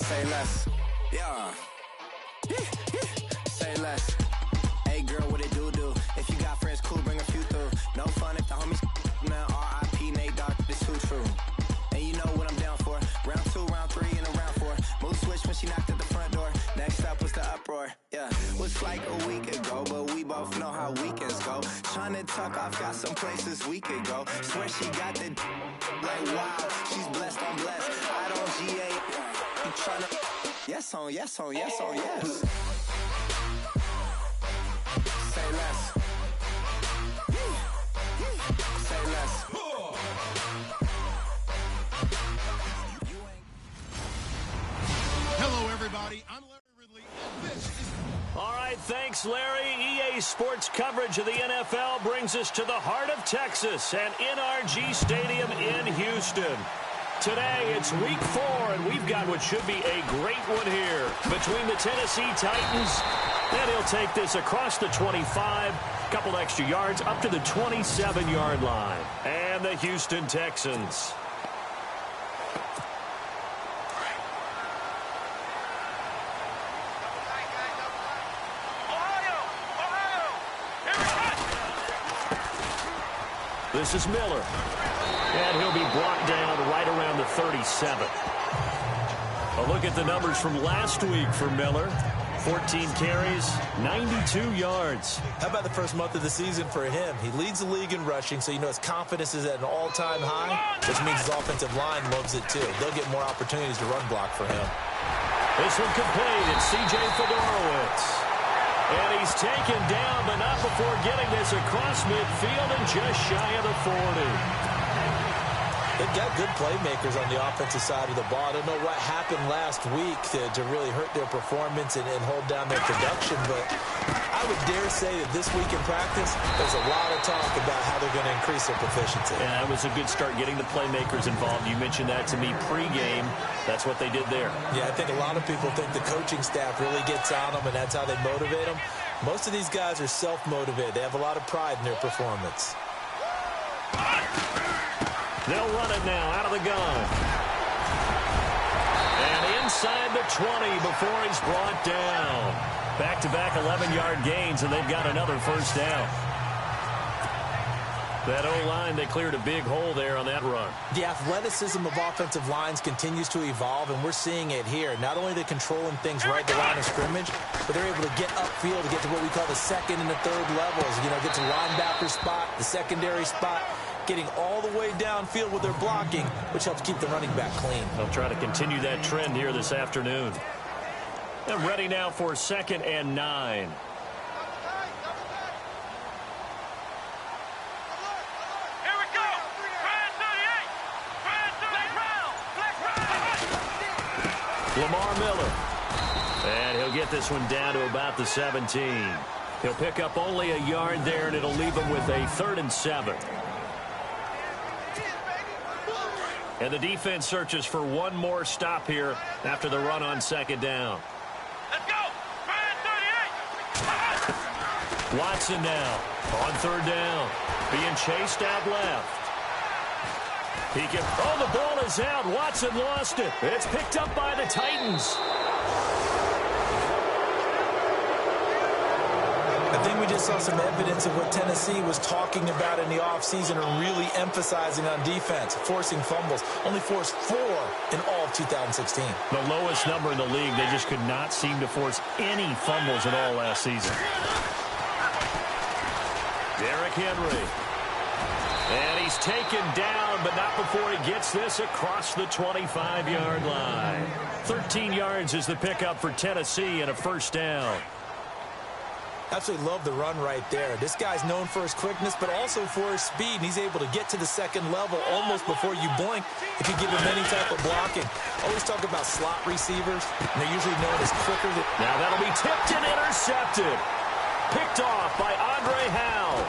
Say less. Yeah. Say less. Hey girl, what it do? If you got friends, cool, bring a few through. No fun if the homies, man. R.I.P. Nate Dogg, this too true. And you know what I'm down for. Round 2, round 3, and a round 4. Mood switch when she knocked at the front door. Next up was the uproar. Yeah, was like a week ago, but we both know how weekends go. Tryna tuck off, got some places we could go. Swear she got the like wow, she's blessed, I'm blessed. I don't GA. You tryna yes on yes on yes on yes. Say less. Say less. Hello, everybody. I'm Larry Ridley, and this is... All right, thanks, Larry. EA Sports coverage of the NFL brings us to the heart of Texas and NRG Stadium in Houston. Today, it's week 4, and we've got what should be a great one here between the Tennessee Titans, and he'll take this across the 25, couple extra yards up to the 27-yard line, and the Houston Texans. This is Miller. And he'll be brought down right around the 37. A look at the numbers from last week for Miller. 14 carries, 92 yards. How about the first month of the season for him? He leads the league in rushing, so you know his confidence is at an all-time high, which means his offensive line loves it too. They'll get more opportunities to run block for him. This one complete. It's C.J. Fedorowicz. And he's taken down, but not before getting this across midfield and just shy of the 40. They've got good playmakers on the offensive side of the ball. I don't know what happened last week to really hurt their performance and hold down their production, but I would dare say that this week in practice, there's a lot of talk about how they're going to increase their proficiency. And that was a good start getting the playmakers involved. You mentioned that to me pregame. That's what they did there. Yeah, I think a lot of people think the coaching staff really gets on them, and that's how they motivate them. Most of these guys are self-motivated. They have a lot of pride in their performance. They'll run it now out of the gun. And inside the 20 before he's brought down. Back-to-back 11-yard gains, and they've got another first down. That O-line, they cleared a big hole there on that run. The athleticism of offensive lines continues to evolve, and we're seeing it here. Not only are they controlling things right at the line of scrimmage, but they're able to get upfield to get to what we call the second and the third levels. You know, get to linebacker spot, the secondary spot, getting all the way downfield with their blocking, which helps keep the running back clean. They'll try to continue that trend here this afternoon. And ready now for 2nd and 9. Lamar Miller. And he'll get this one down to about the 17. He'll pick up only a yard there, and it'll leave him with a 3rd and 7. And the defense searches for one more stop here after the run on 2nd down. Let's go! 38! Watson now on 3rd down. Being chased out left. He can, oh, the ball is out. Watson lost it. It's picked up by the Titans. I think we just saw some evidence of what Tennessee was talking about in the offseason and really emphasizing on defense, forcing fumbles. Only forced 4 in all of 2016. The lowest number in the league. They just could not seem to force any fumbles at all last season. Derrick Henry. And he's taken down, but not before he gets this across the 25-yard line. 13 yards is the pickup for Tennessee and a first down. Absolutely love the run right there. This guy's known for his quickness, but also for his speed. And he's able to get to the second level almost before you blink if you give him any type of blocking. Always talk about slot receivers, and they're usually known as quicker. Now that'll be tipped and intercepted. Picked off by Andre Howe.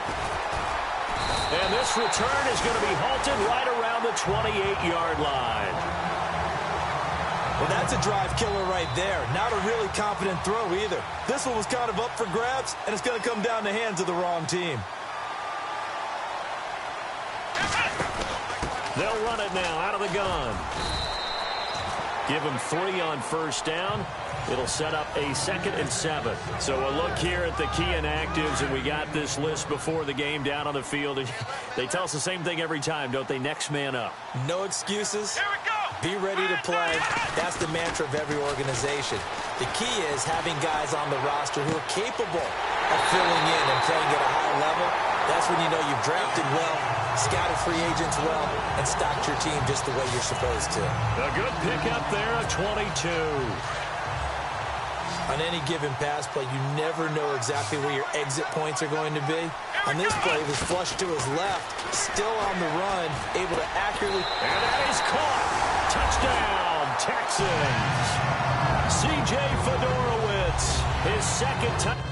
And this return is going to be halted right around the 28-yard line. Well, that's a drive killer right there. Not a really confident throw either. This one was kind of up for grabs, and it's going to come down the hands of the wrong team. They'll run it now out of the gun. Give him 3 on first down. It'll set up a 2nd and 7. So a look here at the key inactives, and we got this list before the game down on the field. They tell us the same thing every time, don't they? Next man up. No excuses. Here we go. Be ready to play. That's the mantra of every organization. The key is having guys on the roster who are capable of filling in and playing at a high level. That's when you know you've drafted well, scouted free agents well, and stocked your team just the way you're supposed to. A good pickup there, a 22. On any given pass play, you never know exactly where your exit points are going to be. On this play, he was flushed to his left, still on the run, able to accurately... And that is caught. Touchdown, Texans. C.J. Fedorowicz, his 2nd touchdown.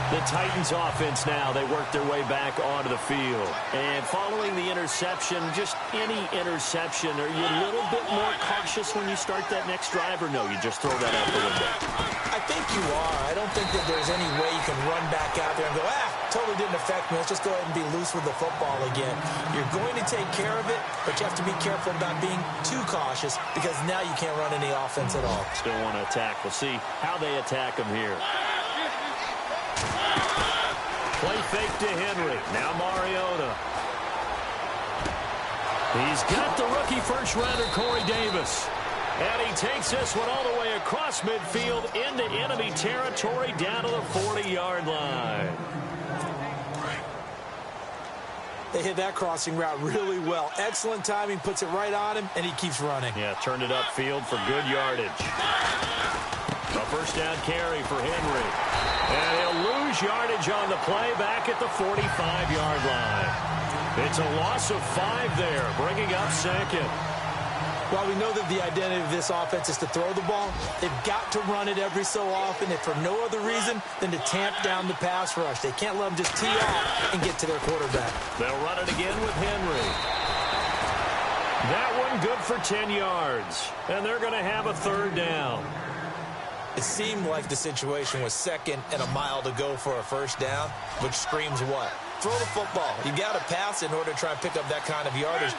The Titans offense now, they work their way back onto the field. And following the interception, just any interception, are you a little bit more cautious when you start that next drive, or no, you just throw that out the window? I think you are. I don't think that there's any way you can run back out there and go, totally didn't affect me. Let's just go ahead and be loose with the football again. You're going to take care of it, but you have to be careful about being too cautious because now you can't run any offense at all. Still want to attack. We'll see how they attack him here. Play fake to Henry. Now Mariota. He's got the rookie first-rounder Corey Davis. And he takes this one all the way across midfield into enemy territory down to the 40-yard line. They hit that crossing route really well. Excellent timing, puts it right on him, and he keeps running. Yeah, turned it upfield for good yardage. A first down carry for Henry. And he'll lose yardage on the play back at the 45-yard line. It's a loss of 5 there, bringing up 2nd. While we know that the identity of this offense is to throw the ball, they've got to run it every so often, if for no other reason than to tamp down the pass rush. They can't let them just tee off and get to their quarterback. They'll run it again with Henry. That one good for 10 yards. And they're going to have a 3rd down. It seemed like the situation was 2nd and a mile to go for a first down, which screams what? Throw the football. You got to pass in order to try and pick up that kind of yardage.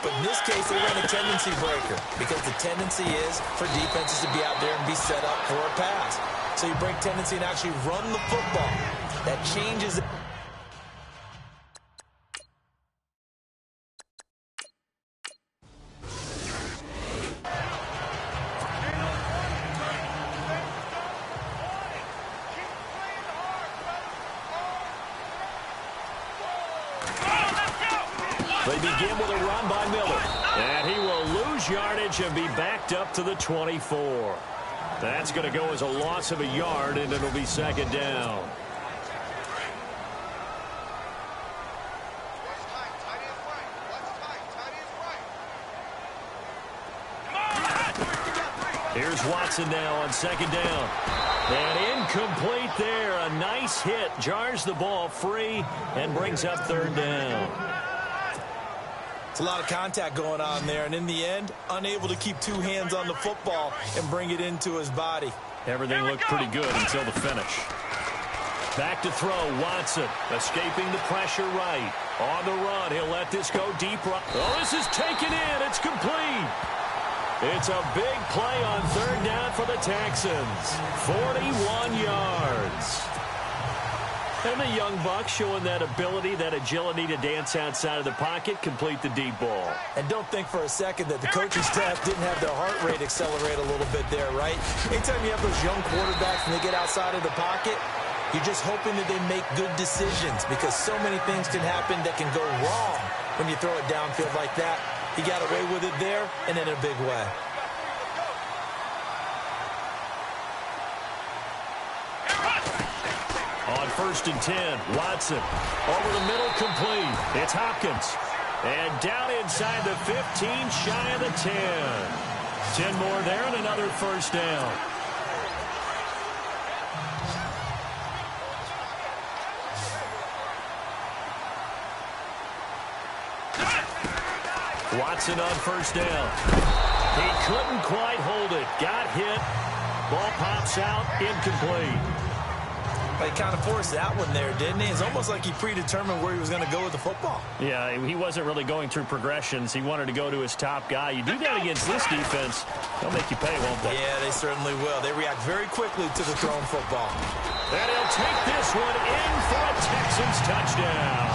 But in this case, they ran a tendency breaker because the tendency is for defenses to be out there and be set up for a pass. So you break tendency and actually run the football. That changes it. They begin with a run by Miller. And he will lose yardage and be backed up to the 24. That's going to go as a loss of a yard, and it'll be 2nd down. Here's Watson now on 2nd down. And incomplete there. A nice hit. Jars the ball free and brings up 3rd down. It's a lot of contact going on there, and in the end, unable to keep 2 hands on the football and bring it into his body. Everything looked pretty good until the finish. Back to throw, Watson, escaping the pressure right. On the run, he'll let this go deep right. Oh, this is taken in. It's complete. It's a big play on 3rd down for the Texans. 41 yards. And the young buck showing that ability, that agility to dance outside of the pocket, complete the deep ball. And don't think for a second that the coaching staff didn't have their heart rate accelerate a little bit there, right? Anytime you have those young quarterbacks and they get outside of the pocket, you're just hoping that they make good decisions because so many things can happen that can go wrong when you throw it downfield like that. He got away with it there and in a big way. On 1st and 10, Watson over the middle, complete. It's Hopkins. And down inside the 15, shy of the 10. 10 more there and another first down. Watson on 1st down. He couldn't quite hold it. Got hit. Ball pops out. Incomplete. He kind of forced that one there, didn't he? It's almost like he predetermined where he was going to go with the football. Yeah, he wasn't really going through progressions. He wanted to go to his top guy. You do that against this defense, they'll make you pay, won't they? Yeah, they certainly will. They react very quickly to the thrown football. And he'll take this one in for a Texans touchdown.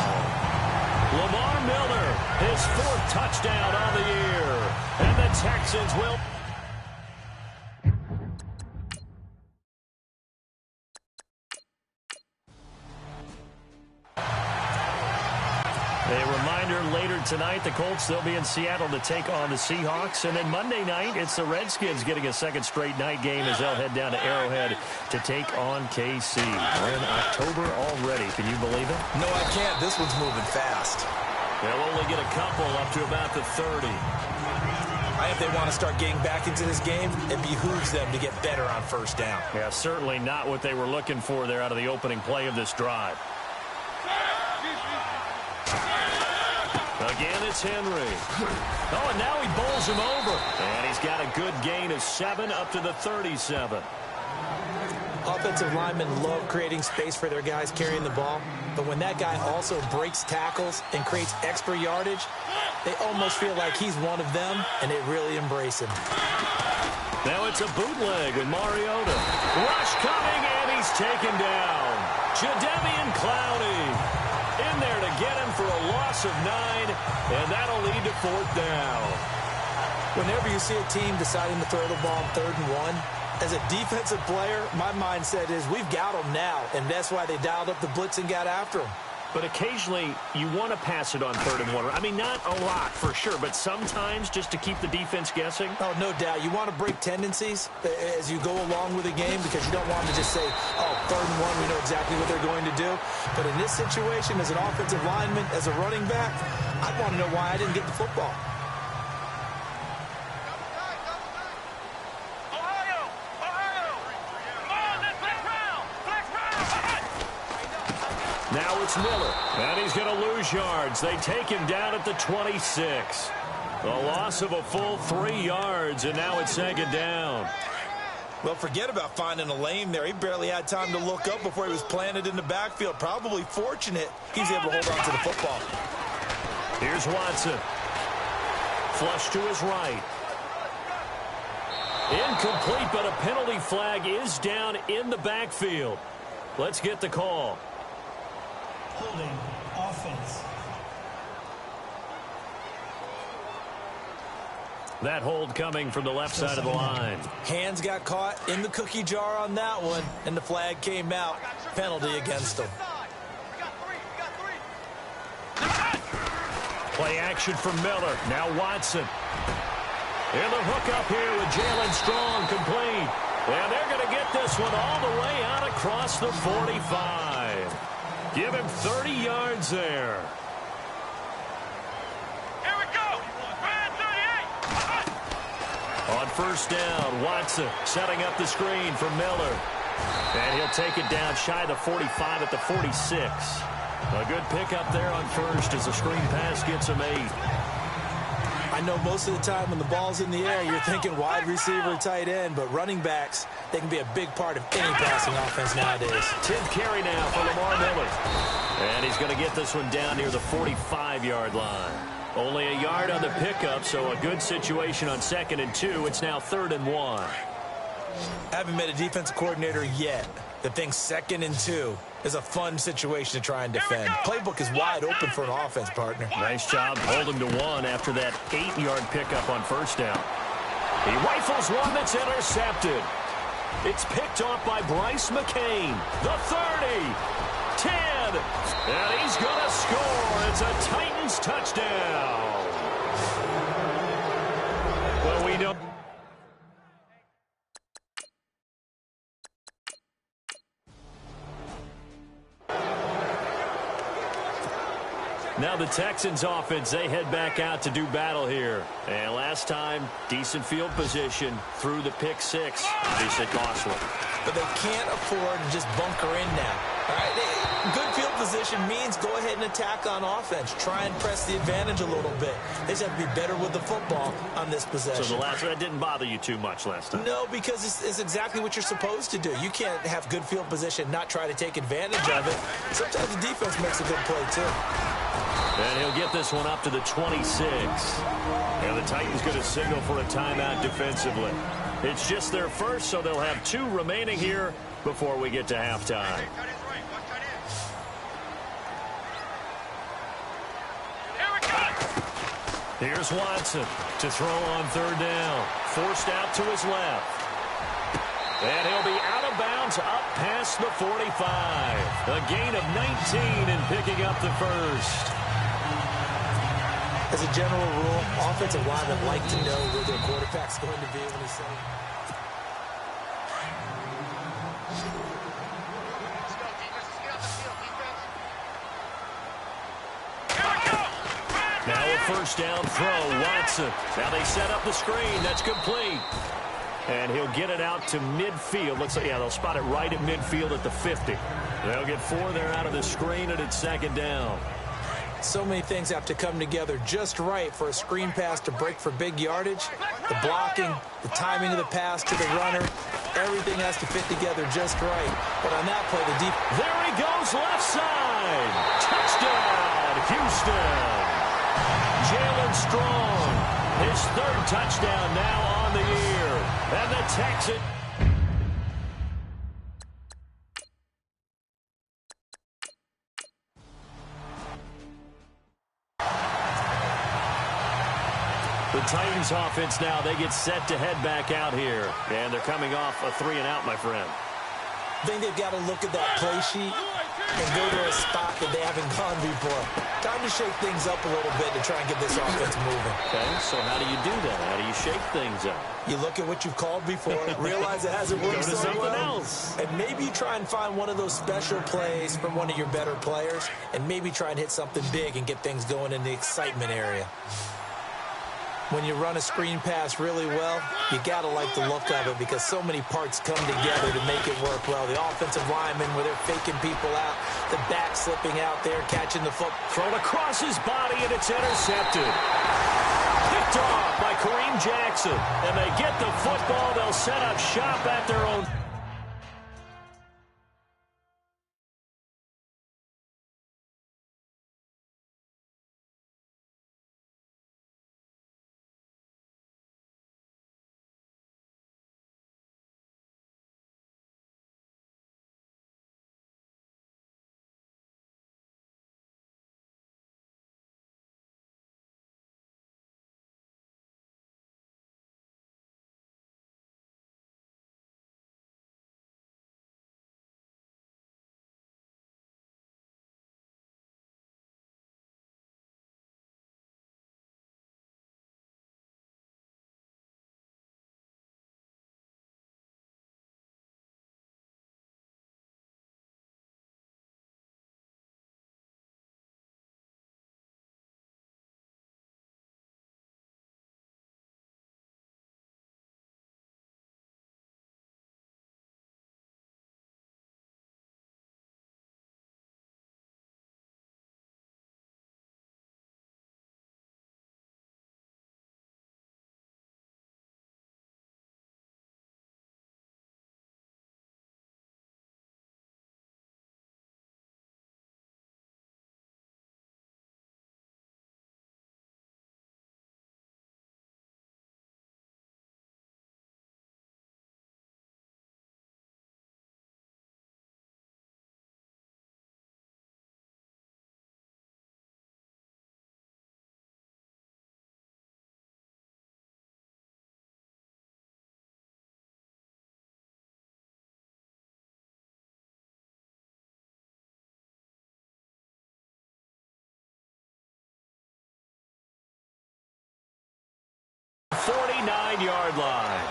Lamar Miller, his 4th touchdown on the year. And the Texans will... A reminder, later tonight, the Colts, they'll be in Seattle to take on the Seahawks. And then Monday night, it's the Redskins getting a second straight night game as they'll head down to Arrowhead to take on KC. We're in October already. Can you believe it? No, I can't. This one's moving fast. They'll only get a couple up to about the 30. If they want to start getting back into this game, it behooves them to get better on first down. Yeah, certainly not what they were looking for there out of the opening play of this drive. Again, it's Henry. Oh, and now he bowls him over. And he's got a good gain of 7 up to the 37. Offensive linemen love creating space for their guys carrying the ball, but when that guy also breaks tackles and creates extra yardage, they almost feel like he's one of them, and they really embrace him. Now it's a bootleg with Mariota. Rush coming, and he's taken down. Jadeveon Clowney in there to get him for a loss of 9, and that'll lead to 4th down. Whenever you see a team deciding to throw the ball on 3rd and 1, as a defensive player, my mindset is we've got them now, and that's why they dialed up the blitz and got after them. But occasionally, you want to pass it on 3rd and 1. I mean, not a lot for sure, but sometimes just to keep the defense guessing. Oh, no doubt. You want to break tendencies as you go along with the game because you don't want to just say, oh, 3rd and 1, we know exactly what they're going to do. But in this situation, as an offensive lineman, as a running back, I'd want to know why I didn't get the football. Now it's Miller, and he's going to lose yards. They take him down at the 26. A loss of a full 3 yards, and now it's 2nd down. Well, forget about finding a lane there. He barely had time to look up before he was planted in the backfield. Probably fortunate he's able to hold on to the football. Here's Watson. Flush to his right. Incomplete, but a penalty flag is down in the backfield. Let's get the call. Holding offense. That hold coming from the left side of the line. Hands got caught in the cookie jar on that one, and the flag came out. Penalty against him. Play action for Miller. Now Watson. And the hook up here with Jalen Strong complete. And they're going to get this one all the way out across the 45. Give him 30 yards there. Here we go. Man 38. On first down, Watson setting up the screen for Miller. And he'll take it down shy the 45 at the 46. A good pickup there on first as the screen pass gets him 8. I know most of the time when the ball's in the air, you're thinking wide receiver, tight end, but running backs, they can be a big part of any passing offense nowadays. 10th carry now for Lamar Miller. And he's going to get this one down near the 45-yard line. Only a yard on the pickup, so a good situation on 2nd and 2. It's now 3rd and 1. Haven't met a defensive coordinator yet that thinks 2nd and 2 is a fun situation to try and defend. Playbook is wide open for an offense, partner. Nice job holding to 1 after that 8-yard pickup on first down. He rifles one that's intercepted. It's picked off by Bryce McCain. The 30, 10, and he's going to score. It's a Titans touchdown. Well, we know. Now the Texans offense, they head back out to do battle here. And last time, decent field position through the pick 6. They said costly. But they can't afford to just bunker in now. All right, good field position means go ahead and attack on offense. Try and press the advantage a little bit. They just have to be better with the football on this possession. So the last one, that didn't bother you too much last time? No, because it's exactly what you're supposed to do. You can't have good field position, not try to take advantage of it. Sometimes the defense makes a good play, too. And he'll get this one up to the 26. And the Titans going to signal for a timeout defensively. It's just their first, so they'll have 2 remaining here before we get to halftime. Here's Watson to throw on 3rd down. Forced out to his left. And he'll be out of bounds up past the 45. A gain of 19 in picking up the first. As a general rule, offensive linemen like to know where their quarterback's going to be when he's setting. Now a first down throw, Watson. Now they set up the screen. That's complete. And he'll get it out to midfield. Looks like, yeah, they'll spot it right at midfield at the 50. They'll get 4 there out of the screen, and it's 2nd down. So many things have to come together just right for a screen pass to break for big yardage. The blocking, the timing of the pass to the runner, everything has to fit together just right. But on that play, the deep... There he goes, left side. Touchdown, Houston. Jalen Strong, his 3rd touchdown now on the year. And the Texans... The Titans offense now, they get set to head back out here. And they're coming off a 3-and-out, my friend. I think they've got to look at that play sheet and go to a spot that they haven't gone before. Time to shake things up a little bit to try and get this offense moving. Okay, so how do you do that? How do you shake things up? You look at what you've called before, realize it hasn't worked Go to so something well, else. and maybe try and find one of those special plays from one of your better players, and maybe try and hit something big and get things going in the excitement area. When you run a screen pass really well, you got to like the look of it because so many parts come together to make it work well. The offensive linemen, where they're faking people out, the back slipping out there, catching the foot. Thrown across his body, and it's intercepted. Picked off by Kareem Jackson. And they get the football. They'll set up shop at their own. Yard line.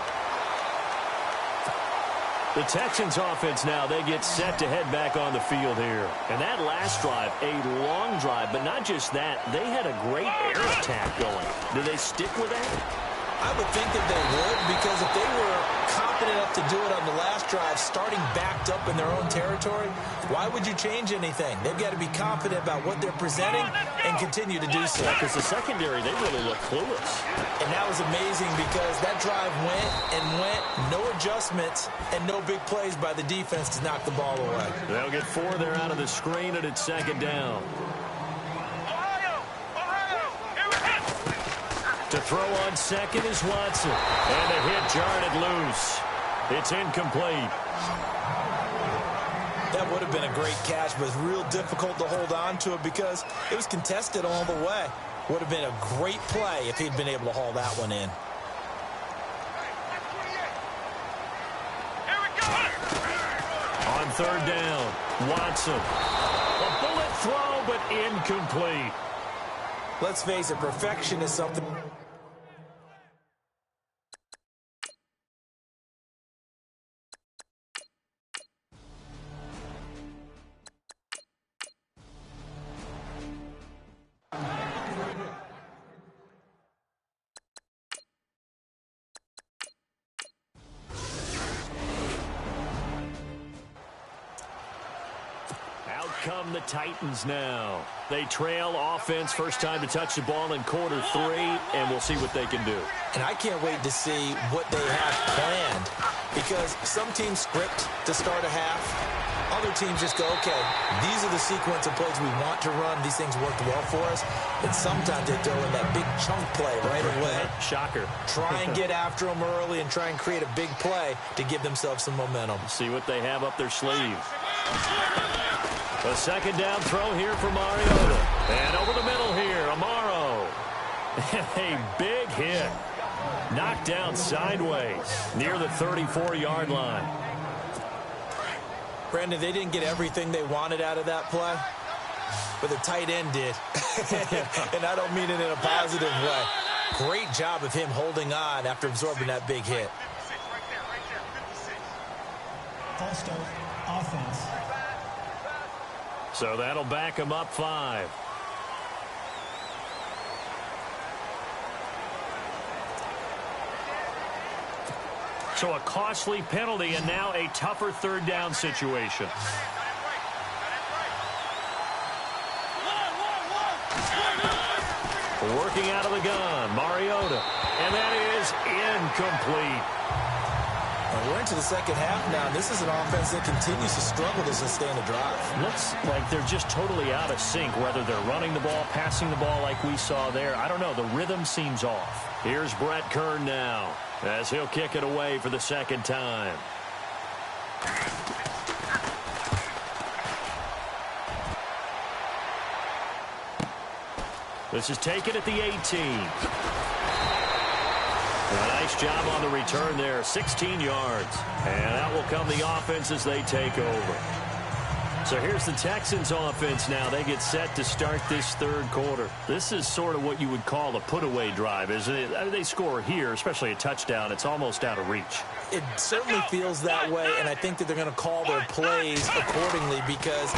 The Texans offense now, they get set to head back on the field here. And that last drive, a long drive, but not just that, they had a great air attack going. Do they stick with that? I would think that they would, because if they were confident enough to do it on the last drive, starting backed up in their own territory, why would you change anything? They've got to be confident about what they're presenting and continue to do so. Because the secondary, they really look clueless. And that was amazing because that drive went and went, no adjustments, and no big plays by the defense to knock the ball away. They'll get 4 there out of the screen, and it's second down. To throw on second is Watson. And the hit jarred it loose. It's incomplete. That would have been a great catch, but it's real difficult to hold on to it because it was contested all the way. Would have been a great play if he'd been able to haul that one in. On third down, Watson. A bullet throw, but incomplete. Let's face it, perfection is something. Come the Titans now. They trail offense, first time to touch the ball in quarter 3, and we'll see what they can do. And I can't wait to see what they have planned, because some teams script to start a half. Other teams just go, okay, these are the sequence of plays we want to run. These things worked well for us. And sometimes they throw in that big chunk play right away. Shocker. Try and get after them early and try and create a big play to give themselves some momentum. See what they have up their sleeve. A second down throw here for Mariota. And over the middle here, Amaro. A big hit. Knocked down sideways near the 34-yard line. Brandon, they didn't get everything they wanted out of that play, but the tight end did. And I don't mean it in a positive way. Great job of him holding on after absorbing that big hit. False start, offense. So that'll back him up 5. So a costly penalty and now a tougher third down situation. Working out of the gun, Mariota. And that is incomplete. We're into the second half now. This is an offense that continues to struggle to sustain a drive. Looks like they're just totally out of sync, whether they're running the ball, passing the ball like we saw there. I don't know. The rhythm seems off. Here's Brett Kern now as he'll kick it away for the second time. This is taken at the 18. A nice job on the return there, 16 yards. And that will come the offense as they take over. So here's the Texans offense now. They get set to start this third quarter. This is sort of what you would call a put-away drive, isn't it? I mean, they score here, especially a touchdown. It's almost out of reach. It certainly feels that way, and I think that they're going to call their plays accordingly, because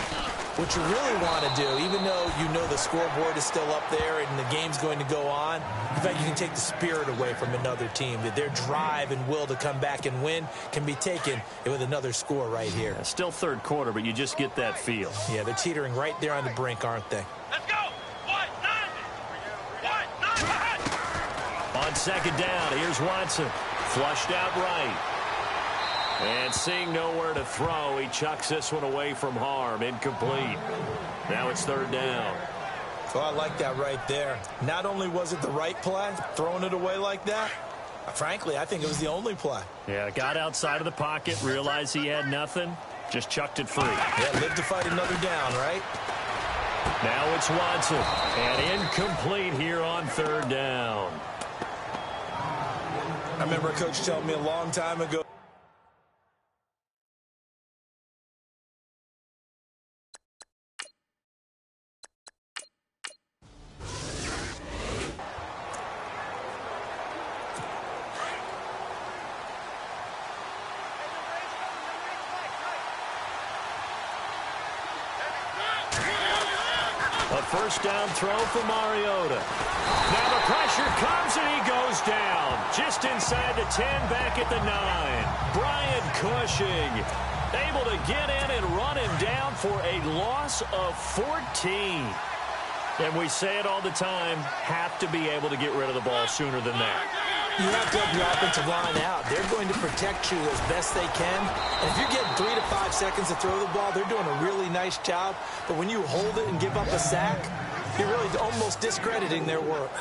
what you really want to do, even though you know the scoreboard is still up there and the game's going to go on, in fact, you can take the spirit away from another team, that their drive and will to come back and win can be taken with another score right here. Still third quarter, but you just get that feel. Yeah, they're teetering right there on the brink, aren't they? Let's go. On second down, here's Watson. Flushed out right. And seeing nowhere to throw, he chucks this one away from harm. Incomplete. Now it's third down. Oh, I like that right there. Not only was it the right play, throwing it away like that, frankly, I think it was the only play. Yeah, got outside of the pocket, realized he had nothing, just chucked it free. Yeah, live to fight another down, right? Now it's Watson. And incomplete here on third down. I remember a coach telling me a long time ago, A first down throw for Mariota. Now the pressure comes and he goes down. Just inside the 10, back at the 9. Brian Cushing able to get in and run him down for a loss of 14. And we say it all the time, have to be able to get rid of the ball sooner than that. You have to help your offensive line out. They're going to protect you as best they can. And if you're getting 3 to 5 seconds to throw the ball, they're doing a really nice job. But when you hold it and give up a sack, you're really almost discrediting their work.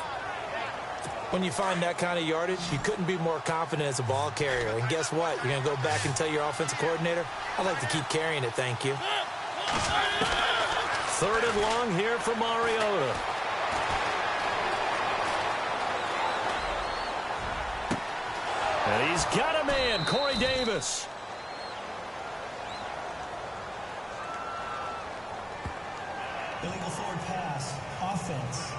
When you find that kind of yardage, you couldn't be more confident as a ball carrier. And guess what? You're going to go back and tell your offensive coordinator, I'd like to keep carrying it, thank you. 3rd and long here for Mariota. And he's got a man, Corey Davis. Illegal forward pass. Offense.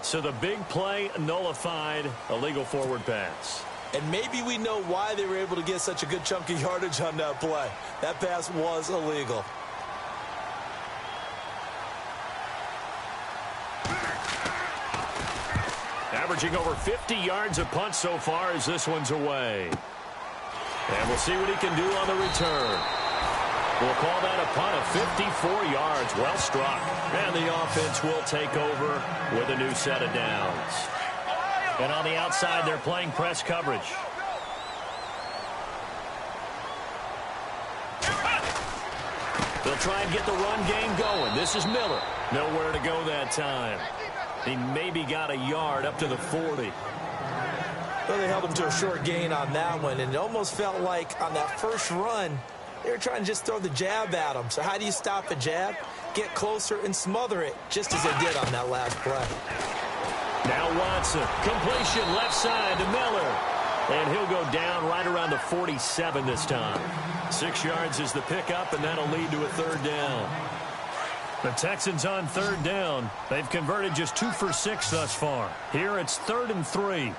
So the big play nullified, illegal forward pass. And maybe we know why they were able to get such a good chunk of yardage on that play. That pass was illegal. Averaging over 50 yards a punt so far as this one's away. And we'll see what he can do on the return. We'll call that a punt of 54 yards. Well struck. And the offense will take over with a new set of downs. And on the outside, they're playing press coverage. They'll try and get the run game going. This is Miller. Nowhere to go that time. He maybe got a yard up to the 40. Well, they held him to a short gain on that one, and it almost felt like on that first run, they were trying to just throw the jab at him. So how do you stop a jab? Get closer and smother it, just as they did on that last play. Now Watson, completion left side to Miller. And he'll go down right around the 47 this time. 6 yards is the pickup, and that'll lead to a 3rd down. The Texans on 3rd down. They've converted just 2 for 6 thus far. Here it's 3rd and 3.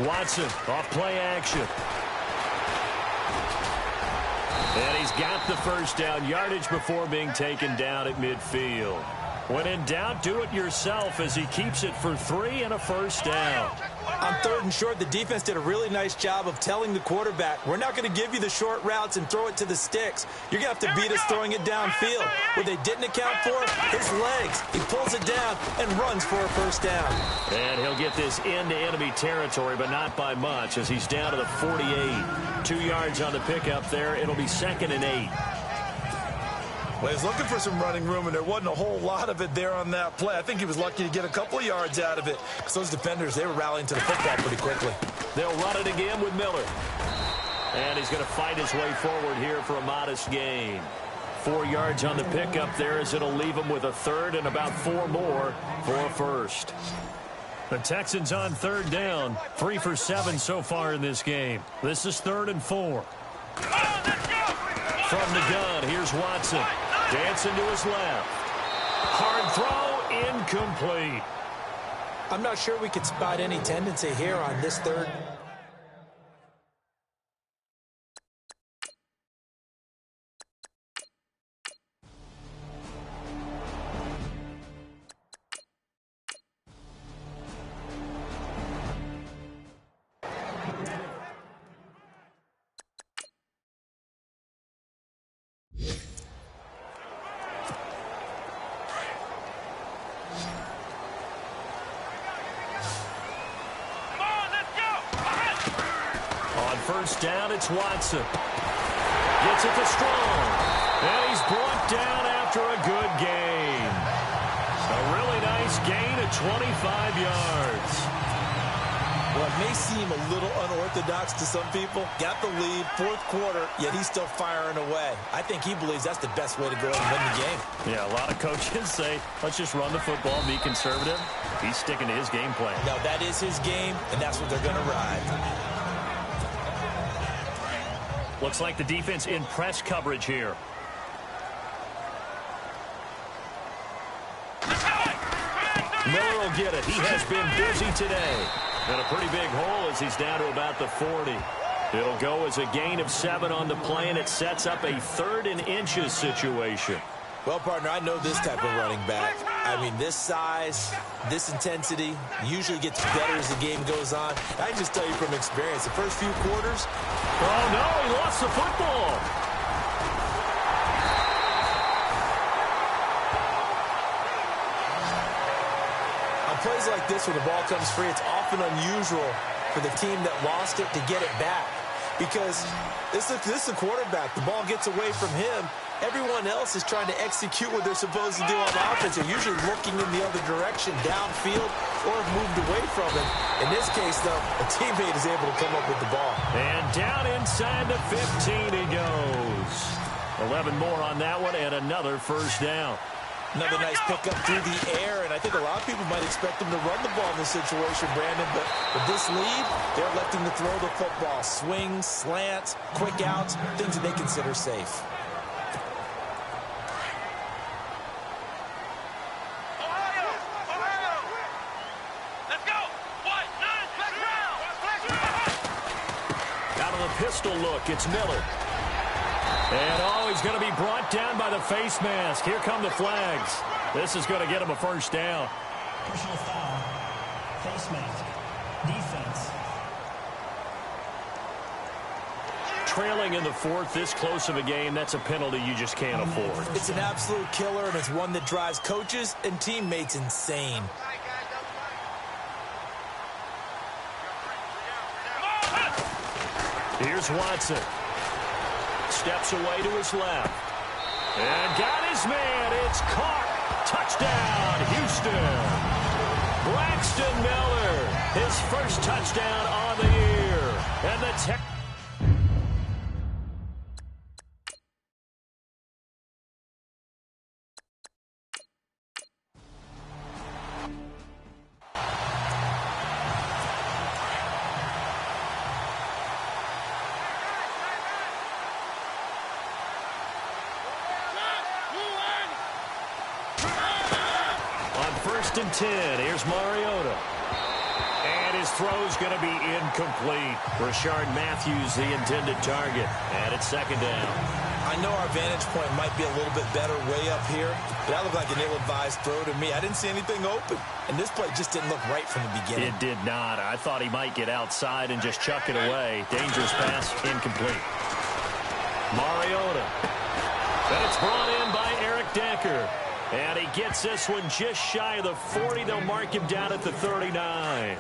Watson off play action. And he's got the first down. Yardage before being taken down at midfield. When in doubt, do it yourself as he keeps it for 3 and a first down. On 3rd and short, the defense did a really nice job of telling the quarterback, we're not going to give you the short routes and throw it to the sticks. You're going to have to beat us throwing it downfield. What they didn't account for, his legs. He pulls it down and runs for a first down. And he'll get this into enemy territory, but not by much as he's down to the 48. 2 yards on the pickup there. It'll be 2nd and 8. Well, he's looking for some running room, and there wasn't a whole lot of it there on that play. I think he was lucky to get a couple of yards out of it because those defenders, they were rallying to the football pretty quickly. They'll run it again with Miller. And he's going to fight his way forward here for a modest gain. 4 yards on the pickup there as it'll leave him with a 3rd and about 4 more for a first. The Texans on 3rd down. 3 for 7 so far in this game. This is 3rd and 4. From the gun, here's Watson. Dancing to his left. Hard throw, incomplete. I'm not sure we could spot any tendency here on this 3rd. First down, it's Watson. Gets it to Strong. And he's brought down after a good gain. A really nice gain of 25 yards. Well, it may seem a little unorthodox to some people. Got the lead, 4th quarter, yet he's still firing away. I think he believes that's the best way to go and win the game. Yeah, a lot of coaches say, let's just run the football, be conservative. He's sticking to his game plan. No, that is his game, and that's what they're going to ride. Looks like the defense in press coverage here. Miller will get it. He has been busy today. And a pretty big hole as he's down to about the 40. It'll go as a gain of 7 on the play, and it sets up a 3rd and inches situation. Well, partner, I know this type of running back. I mean, this size, this intensity usually gets better as the game goes on. I can just tell you from experience, the first few quarters. Oh, no, he lost the football. On plays like this where the ball comes free, it's often unusual for the team that lost it to get it back. Because this is a quarterback. The ball gets away from him. Everyone else is trying to execute what they're supposed to do on offense. They're usually looking in the other direction, downfield, or have moved away from it. In this case, though, a teammate is able to come up with the ball. And down inside the 15 he goes. 11 more on that one, and another first down. Another nice pickup through the air, and I think a lot of people might expect them to run the ball in this situation, Brandon, but with this lead, they're electing to throw the football. Swings, slants, quick outs, things that they consider safe. Out of the pistol look, it's Miller. And, oh, he's going to be brought down by the face mask. Here come the flags. This is going to get him a first down. Personal foul. Face mask. Defense. Trailing in the 4th, this close of a game, that's a penalty you just can't afford. It's an absolute killer, and it's one that drives coaches and teammates insane. Here's Watson. Steps away to his left. And got his man. It's caught. Touchdown, Houston. Braxton Miller, his first touchdown on the year. And the Texans. First and 10. Here's Mariota. And his throw's going to be incomplete. Rashard Matthews, the intended target. And it's 2nd down. I know our vantage point might be a little bit better way up here, but that looked like an ill-advised throw to me. I didn't see anything open, and this play just didn't look right from the beginning. It did not. I thought he might get outside and just chuck it away. Dangerous pass, incomplete. Mariota. And it's brought in by Eric Decker. And he gets this one just shy of the 40. They'll mark him down at the 39.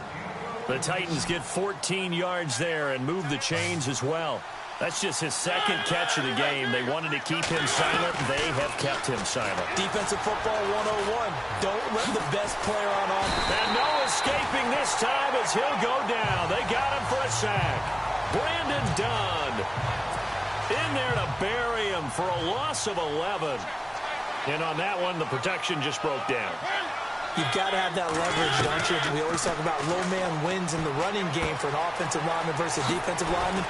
The Titans get 14 yards there and move the chains as well. That's just his 2nd catch of the game. They wanted to keep him silent. They have kept him silent. Defensive football 101. Don't let the best player on offense. And no escaping this time as he'll go down. They got him for a sack. Brandon Dunn in there to bury him for a loss of 11. And on that one, the protection just broke down. You've got to have that leverage, don't you? We always talk about low man wins in the running game for an offensive lineman versus a defensive lineman.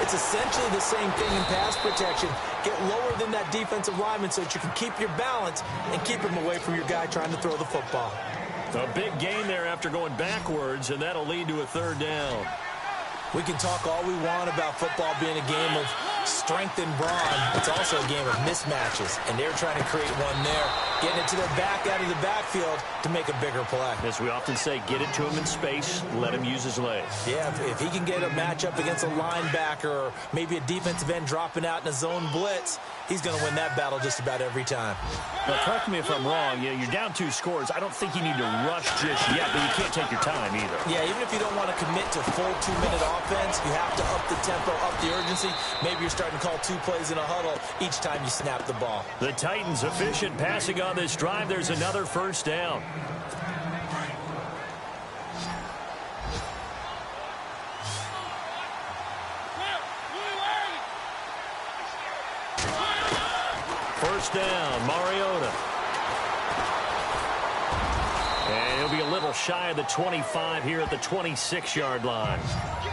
It's essentially the same thing in pass protection. Get lower than that defensive lineman so that you can keep your balance and keep him away from your guy trying to throw the football. A big gain there after going backwards, and that'll lead to a 3rd down. We can talk all we want about football being a game of strength and brawn. It's also a game of mismatches, and they're trying to create one there, getting it to their back out of the backfield to make a bigger play. As we often say, get it to him in space, let him use his legs. Yeah, if he can get a matchup against a linebacker or maybe a defensive end dropping out in a zone blitz, he's going to win that battle just about every time. Now, correct me if I'm wrong. You're down 2 scores. I don't think you need to rush just yet, but you can't take your time either. Yeah, even if you don't want to commit to full 2-minute offense, you have to up the tempo, up the urgency. Maybe you're starting to call 2 plays in a huddle each time you snap the ball. The Titans efficient passing on this drive. There's another first down. First down, Mariota. And he'll be a little shy of the 25 here at the 26-yard line.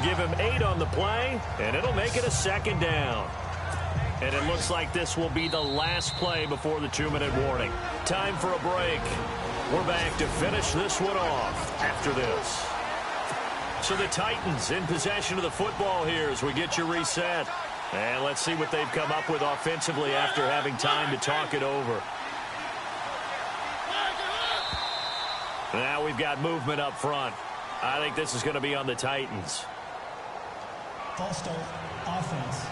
Give him 8 on the play, and it'll make it a 2nd down. And it looks like this will be the last play before the 2-minute warning. Time for a break. We're back to finish this one off after this. So the Titans in possession of the football here as we get you reset. And let's see what they've come up with offensively after having time to talk it over. Now we've got movement up front. I think this is going to be on the Titans. False start, offense.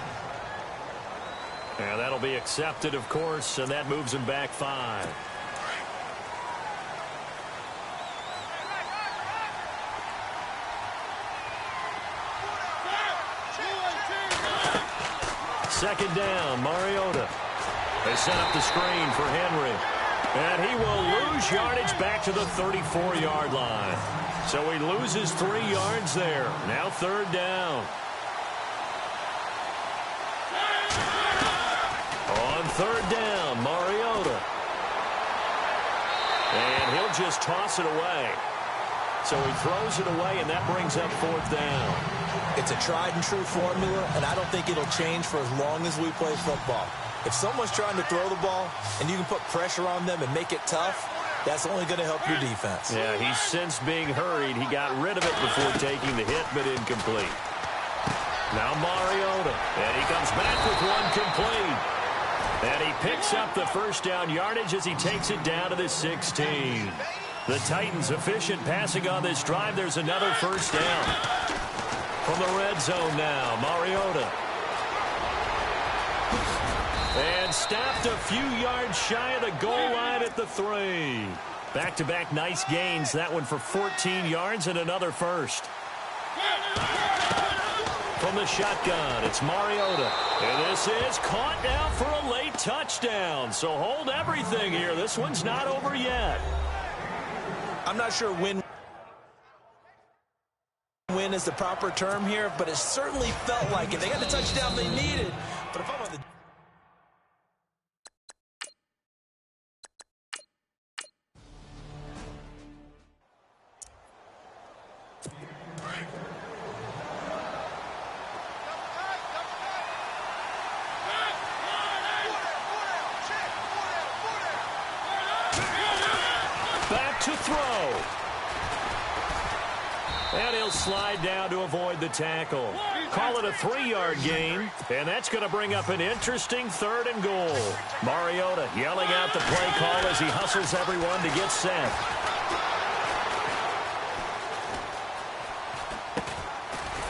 And that'll be accepted, of course, and that moves him back 5. Second down, Mariota. They set up the screen for Henry. And he will lose yardage back to the 34-yard line. So he loses 3 yards there. Now 3rd down. On 3rd down, Mariota. And he'll just toss it away. So he throws it away, and that brings up 4th down. It's a tried-and-true formula, and I don't think it'll change for as long as we play football. If someone's trying to throw the ball and you can put pressure on them and make it tough, that's only going to help your defense. Yeah, he's since being hurried. He got rid of it before taking the hit, but incomplete. Now Mariota, and he comes back with one complete. And he picks up the first down yardage as he takes it down to the 16. The Titans efficient passing on this drive. There's another first down. From the red zone now, Mariota. And stopped a few yards shy of the goal line at the 3. Back-to-back nice gains. That one for 14 yards and another first. From the shotgun, it's Mariota. And this is caught now for a late touchdown. So hold everything here. This one's not over yet. I'm not sure win is the proper term here, but it certainly felt like it. They got the touchdown they needed. But if I'm on the back to throw. And he'll slide down to avoid the tackle. Call it a 3-yard gain, and that's going to bring up an interesting 3rd and goal. Mariota yelling out the play call as he hustles everyone to get set.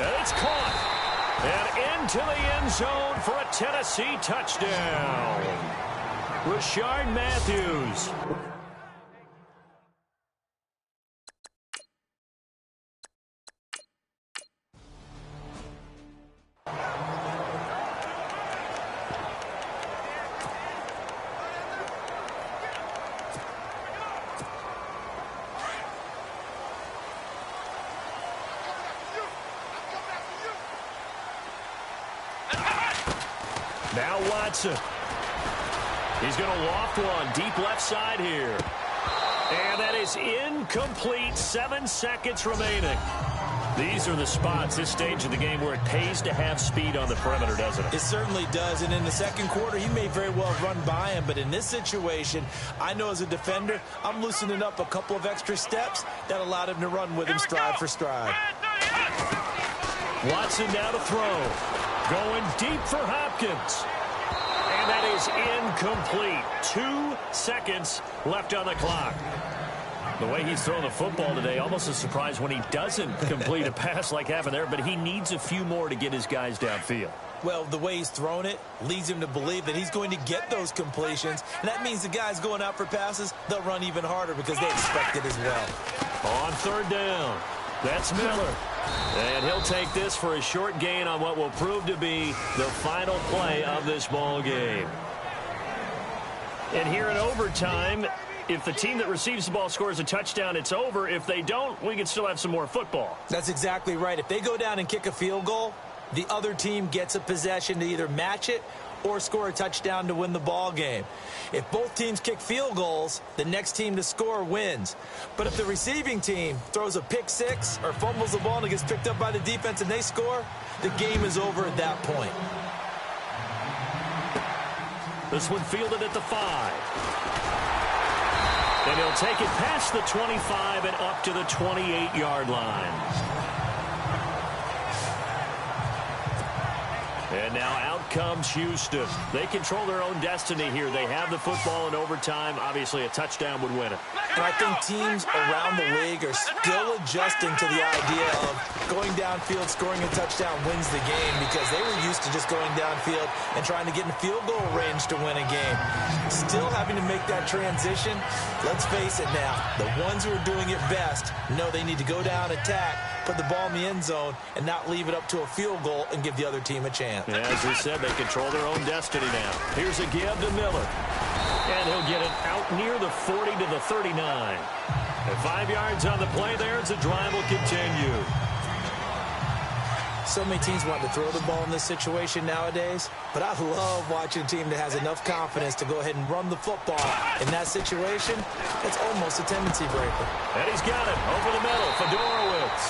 And it's caught. And into the end zone for a Tennessee touchdown. Rashard Matthews. Now Watson. He's going to loft one deep left side here. And that is incomplete. 7 seconds remaining. These are the spots, this stage of the game, where it pays to have speed on the perimeter, doesn't it? It certainly does, and in the second quarter, he may very well run by him, but in this situation, I know as a defender, I'm loosening up a couple of extra steps that allowed him to run with him stride for stride. Watson now to throw. Going deep for Hopkins. And that is incomplete. 2 seconds left on the clock. The way he's throwing the football today, almost a surprise when he doesn't complete a pass like happened there, but he needs a few more to get his guys downfield. Well, the way he's thrown it leads him to believe that he's going to get those completions, and that means the guys going out for passes, they'll run even harder because they expect it as well. On 3rd down, that's Miller. And he'll take this for a short gain on what will prove to be the final play of this ball game. And here in overtime, if the team that receives the ball scores a touchdown, it's over. If they don't, we can still have some more football. That's exactly right. If they go down and kick a field goal, the other team gets a possession to either match it or score a touchdown to win the ball game. If both teams kick field goals, the next team to score wins. But if the receiving team throws a pick six or fumbles the ball and it gets picked up by the defense and they score, the game is over at that point. This one fielded at the 5. And he'll take it past the 25 and up to the 28-yard line. And now out comes Houston. They control their own destiny here. They have the football in overtime. Obviously, a touchdown would win it. And I think teams around the league are still adjusting to the idea of going downfield, scoring a touchdown wins the game, because they were used to just going downfield and trying to get in field goal range to win a game. Still having to make that transition. Let's face it now, the ones who are doing it best know they need to go down, attack, put the ball in the end zone, and not leave it up to a field goal and give the other team a chance. As we said, they control their own destiny now. Here's a give to Miller. And he'll get it out near the 40 to the 39. And 5 yards on the play there as the drive will continue. So many teams want to throw the ball in this situation nowadays, but I love watching a team that has enough confidence to go ahead and run the football. In that situation, it's almost a tendency breaker. And he's got it over the middle, Fedorowicz.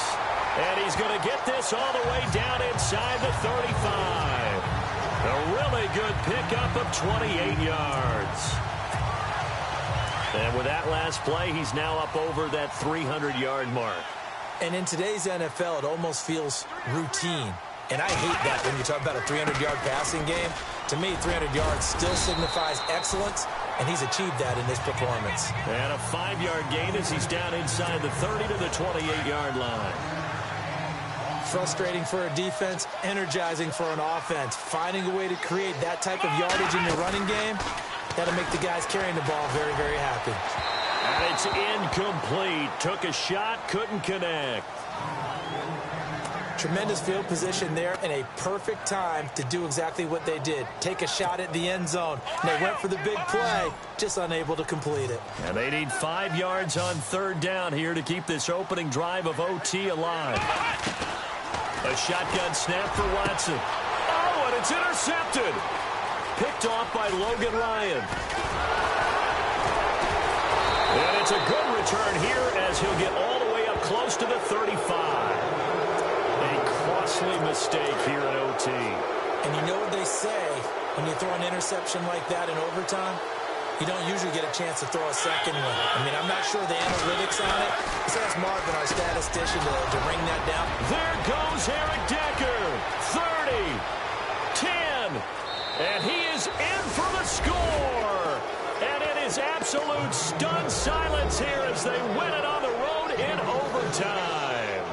And he's going to get this all the way down inside the 35. A really good pickup of 28 yards. And with that last play, he's now up over that 300-yard mark. And in today's NFL, it almost feels routine. And I hate that when you talk about a 300-yard passing game. To me, 300 yards still signifies excellence, and he's achieved that in this performance. And a 5-yard gain as he's down inside the 30 to the 28-yard line. Frustrating for a defense, energizing for an offense. Finding a way to create that type of yardage in your running game, that'll make the guys carrying the ball very, very happy. And it's incomplete. Took a shot, couldn't connect. Tremendous field position there and a perfect time to do exactly what they did. Take a shot at the end zone. And they went for the big play, just unable to complete it. And they need 5 yards on third down here to keep this opening drive of OT alive. A shotgun snap for Watson. Oh, and it's intercepted. Picked off by Logan Ryan. And it's a good return here as he'll get all the way up close to the 35. A costly mistake here at OT. And you know what they say when you throw an interception like that in overtime? You don't usually get a chance to throw a second one. I mean, I'm not sure the analytics on it. Let's ask Marvin, our statistician, to ring that down. There goes Eric Decker. 30, 10, and he is in for the score. And it is absolute stunned silence here as they win it on the road in overtime.